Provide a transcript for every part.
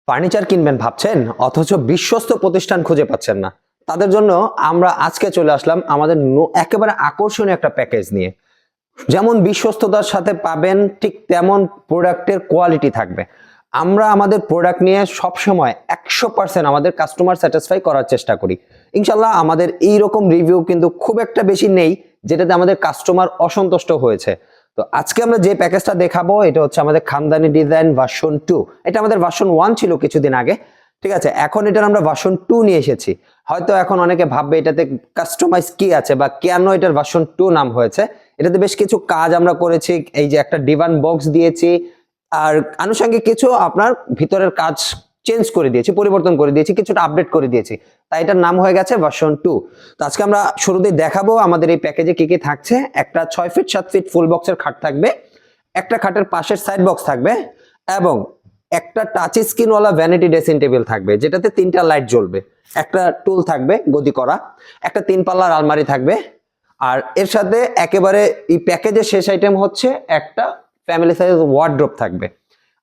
Furniture কিনবেন ভাবছেন অথচ বিশ্বস্ত প্রতিষ্ঠান খুঁজে পাচ্ছেন না, তাদের জন্য আমরা আজকে চলে আসলাম আমাদের একেবারে আকর্ষণীয় একটা প্যাকেজ নিয়ে। যেমন বিশ্বস্ততার সাথে পাবেন, ঠিক তেমন প্রোডাক্টের কোয়ালিটি থাকবে। আমরা আমাদের প্রোডাক্ট নিয়ে সবসময় 100% আমাদের কাস্টমার স্যাটিসফাই করার চেষ্টা করি। ইনশাল্লাহ আমাদের এইরকম রিভিউ কিন্তু খুব একটা বেশি নেই যেটাতে আমাদের কাস্টমার অসন্তুষ্ট হয়েছে। তো আজকে আমরা যে প্যাকেজটা দেখাবো এটা হচ্ছে আমাদের খানদানি ডিজাইন ভার্সন 2। এটা আমাদের ভার্সন 1 ছিল কিছুদিন আগে, ঠিক আছে। এখন এটার আমরা ভার্সন 2 নিয়ে এসেছি। হয়তো এখন অনেকে ভাববে এটাতে কাস্টমাইজ কি আছে বা কেন এটার ভার্সন 2 নাম হয়েছে। এটাতে বেশ কিছু কাজ আমরা করেছি, এই যে একটা ডিভান বক্স দিয়েছি, আর আনুষঙ্গিক কিছু আপনার ভিতরের কাজ চেঞ্জ করে দিয়েছি, পরিবর্তন করে দিয়েছি, কিছুটা আপডেট করে দিয়েছি, তাই এটার নাম হয়ে গেছে ভার্সন 2। তো আজকে আমরা শুরুতেই দেখাবো আমাদের এই প্যাকেজে কি কি থাকছে। একটা 6 ফিট 7 ফিট ফুল বক্সের খাট থাকবে, একটা খাটের পাশের সাইড বক্স থাকবে, এবং একটা টাচ স্ক্রিনওয়ালা ভ্যানিটি ড্রেসিং টেবিল থাকবে যেটাতে 3টা লাইট জ্বলবে, একটা টুল থাকবে গদি করা, একটা 3 পাল্লার আলমারি থাকবে, আর এর সাথে একেবারে এই প্যাকেজের শেষ আইটেম হচ্ছে একটা ফ্যামিলি সাইজ ওয়ার্ড্রোব থাকবে।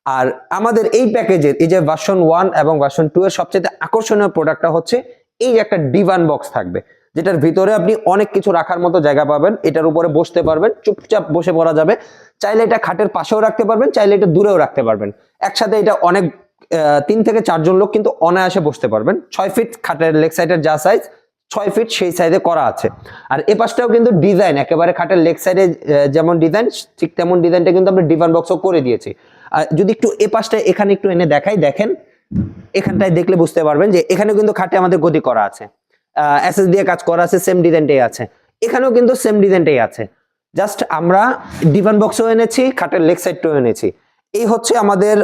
আর আমাদের এই প্যাকেজের এই যে ভার্সন 1 এবং ভার্সন 2 এর সবচেয়ে আকর্ষণীয় প্রোডাক্টটা হচ্ছে এই যে একটা ডিভান বক্স থাকবে, যেটার ভিতরে আপনি অনেক কিছু রাখার মতো জায়গা পাবেন। এটার উপরে বসতে পারবেন, চুপচাপ বসে পড়া যাবে। চাইলে এটা খাটের পাশেও রাখতে পারবেন, চাইলে এটা দূরেও রাখতে পারবেন। একসাথে এটা অনেক 3 থেকে 4 জন লোক কিন্তু অনায়াসে বসতে পারবেন। 6 ফিট খাটের লেগ সাইডের যা সাইজ 6 ফিট সেই সাইজে করা আছে। আর এই পাশটাও কিন্তু ডিজাইন একেবারে খাটের লেগ সাইডে যেমন ডিজাইন ঠিক তেমন ডিজাইনটা কিন্তু আমরা ডিভান বক্সও করে দিয়েছি। আর যদি একটু এই পাশটা এখানে একটু এনে দেখাই, দেখেন এখানটায় দেখলে বুঝতে পারবেন যে এখানে কিন্তু খাটে আমাদের গদি করা আছে, এসএস দিয়ে কাজ করা আছে, সেম ডিজাইনটাই আছে। এখানেও কিন্তু সেম ডিজাইনটাই আছে, জাস্ট আমরা ডিভান বক্সও এনেছি, খাটের লেগ সাইডটাও এনেছি। এই হচ্ছে আমাদের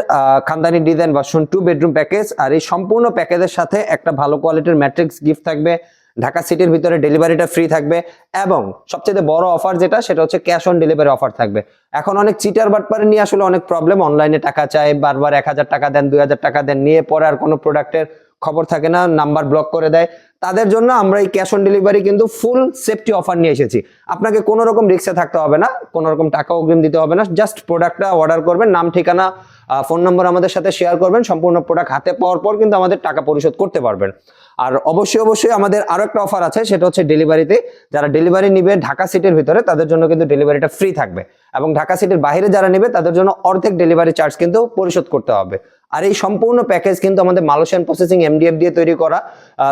খানদানি ডিজাইন ভার্সন 2 বেডরুম প্যাকেজ। আর এই সম্পূর্ণ প্যাকেজের সাথে একটা ভালো কোয়ালিটির ম্যাট্রিক্স গিফট থাকবে, ঢাকা সিটির ভিতরে ডেলিভারিটা ফ্রি থাকবে, এবং সবচেয়ে বড় অফার যেটা সেটা হচ্ছে ক্যাশ অন ডেলিভারি অফার থাকবে। এখন অনেক চিটার বাটপার নিয়ে আসলে অনেক প্রবলেম, অনলাইনে টাকা চায়, বারবার 1000 টাকা দেন, 2000 টাকা দেন, নিয়ে পরে আর কোনো প্রোডাক্টের খবর থাকে না, নাম্বার ব্লক করে দেয়। তাদের জন্য আমরা এই ক্যাশ অন ডেলিভারি কিন্তু ফুল সেফটি অফার নিয়ে এসেছি। আপনাকে কোনো রকম রিস্কে থাকতে হবে না, কোনো রকম টাকা অগ্রিম দিতে হবে না, জাস্ট প্রোডাক্টটা অর্ডার করবেন, নাম ঠিকানা ফোন নম্বর আমাদের সাথে শেয়ার করবেন, সম্পূর্ণ প্রোডাক্ট হাতে পাওয়ার পর কিন্তু আমাদের টাকা পরিশোধ করতে পারবেন। আর অবশ্যই আমাদের আরো একটা অফার আছে, সেটা হচ্ছে ডেলিভারিতে। যারা ডেলিভারি নিবে ঢাকা সিটির ভিতরে তাদের জন্য কিন্তু ডেলিভারিটা ফ্রি থাকবে, এবং ঢাকা সিটির বাইরে যারা নেবে তাদের জন্য অর্ধেক ডেলিভারি চার্জ কিন্তু পরিশোধ করতে হবে। আর এই সম্পূর্ণ প্যাকেজ কিন্তু আমাদের মালয়েশিয়ান প্রসেসিং এমডিএফ দিয়ে তৈরি করা,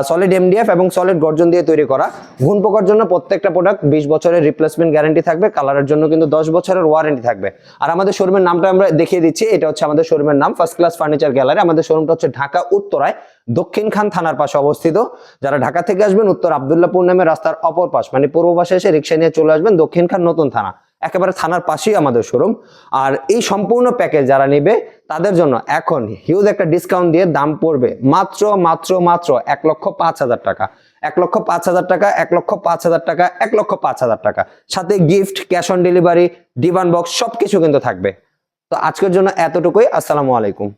সলিড এমডিএফ এবং সলিড গর্জন দিয়ে তৈরি করা। ঘুণ পোকার জন্য প্রত্যেকটা প্রোডাক্ট 20 বছরের রিপ্লেসমেন্ট গ্যারান্টি থাকবে, কালারের জন্য কিন্তু 10 বছরের ওয়ারেন্টি থাকবে। আর আমাদের শোরুমের নামটা আমরা দেখিয়ে দিচ্ছি, এটা হচ্ছে আমাদের শোরুমের নাম ফার্স্ট ক্লাস ফার্নিচার গ্যালারি। আমাদের শোরুমটা হচ্ছে ঢাকা উত্তরায় দক্ষিণ খান থানার পাশে অবস্থিত। যারা ঢাকা থেকে আসবেন উত্তর আব্দুল্লাহপুর নামে রাস্তার অপর পাশ, মানে পূর্ব পাশে এসে রিক্সা নিয়ে চলে আসবেন, দক্ষিণ খান নতুন থানা, একেবারে থানার পাশেই আমাদের শোরুম। আর এই সম্পূর্ণ প্যাকেজ যারা নেবে তাদের জন্য এখন হিউজ একটা ডিসকাউন্ট দিয়ে দাম পড়বে মাত্র 1,05,000 টাকা, 1,05,000 টাকা, 1,05,000 টাকা, 1,05,000 টাকা, সাথে gift, cash on delivery, divan box সবকিছু কিন্তু থাকবে। তো আজকের জন্য এতটুকুই। আসসালামু আলাইকুম।